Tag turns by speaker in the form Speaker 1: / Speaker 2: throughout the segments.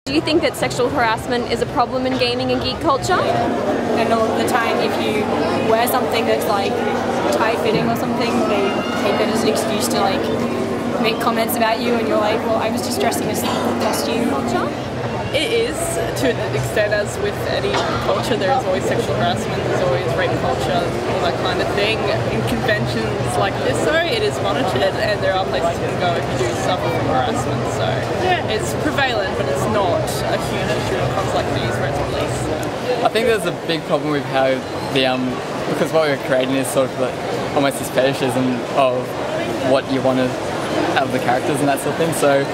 Speaker 1: Do you think that sexual harassment is a problem in gaming and geek culture?
Speaker 2: And all the time, if you wear something that's like tight-fitting or something, they take that as an excuse to like make comments about you, and you're like, well, I was just dressing as costume.
Speaker 3: It is, to an extent, as with any culture. There is always sexual harassment, there's always rape culture, all that kind of thing. In conventions like this, though, it is monitored, and there are places you can go if you do suffer from harassment. So it's prevalent, but it's not a huge issue in cons like these where it's policed.
Speaker 4: I think there's a big problem with how because what we're creating is sort of like almost this fetishism of what you want to have the characters and that sort of thing. So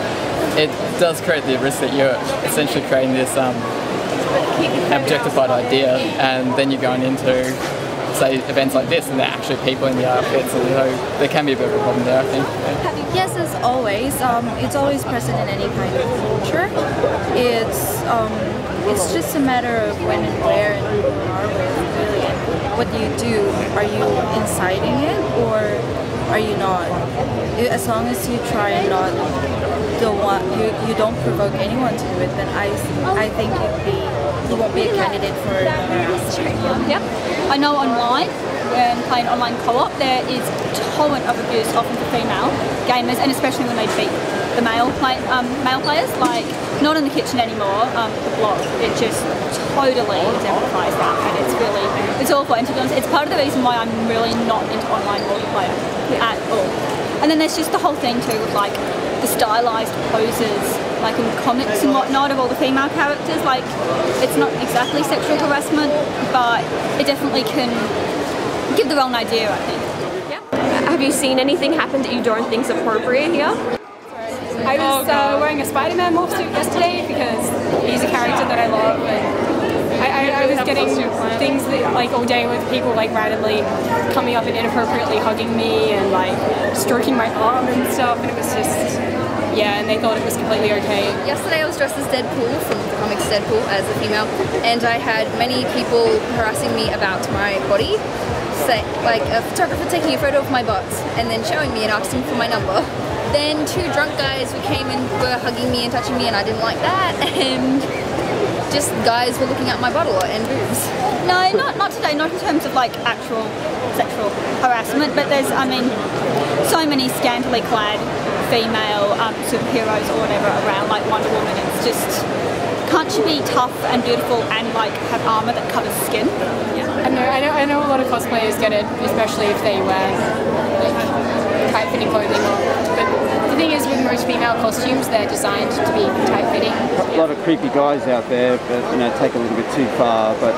Speaker 4: it does create the risk that you're essentially creating this objectified idea, and then you're going into, say, events like this and they're actually people in the outfits, and so there can be a bit of a problem there, I think. Yeah.
Speaker 5: Yes, as always. It's always present in any kind of culture. It's just a matter of when and where and who you are with, really, and what do you do? Are you inciting it or are you not? As long as you try and not you don't provoke anyone to do it, then I think you won't be a candidate for harassment.
Speaker 6: Yep. I know online, when playing online co-op, there is a torrent of abuse, often for female gamers, and especially when they beat the male players. Like, not in the kitchen anymore, the blog. It just totally exemplifies that, and it's awful. And to be honest, it's part of the reason why I'm really not into online multiplayer at all. And then there's just the whole thing too with like the stylized poses, like in comics and whatnot, of all the female characters. Like, it's not exactly sexual harassment, but it definitely can give the wrong idea, I think.
Speaker 1: Yeah. Have you seen anything happen that you don't think is appropriate here?
Speaker 2: I was wearing a Spider-Man morph suit yesterday because he's a character that I love, and I was getting things that, like, all day with people like randomly coming up and inappropriately hugging me and like stroking my arm and stuff, and it was just, yeah, and they thought it was completely okay.
Speaker 7: Yesterday I was dressed as Deadpool from the comics Deadpool as a female, and I had many people harassing me about my body. Say, like a photographer taking a photo of my butt and then showing me and asking for my number. Then two drunk guys who came and were hugging me and touching me, and I didn't like that, and just guys were looking at my butt a lot and boobs.
Speaker 6: No, not today, not in terms of like actual sexual harassment, but there's, I mean, so many scantily clad female superheroes or whatever around, like Wonder Woman. It's just, can't she be tough and beautiful and like have armour that covers skin?
Speaker 2: Yeah. I know a lot of cosplayers get it, especially if they wear like tight-fitting clothing. But the thing is, with most female costumes, they're designed to be tight-fitting.
Speaker 8: A lot of creepy guys out there, but take a little bit too far. But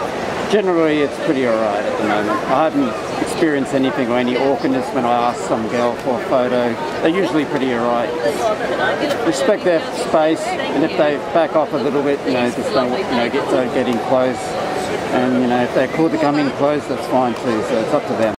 Speaker 8: generally, it's pretty alright at the moment. I haven't experienced anything or any awkwardness when I ask some girl for a photo. They're usually pretty alright. Respect their space, and if they back off a little bit, just don't get in close. And if they're cool to come in close, that's fine too. So it's up to them.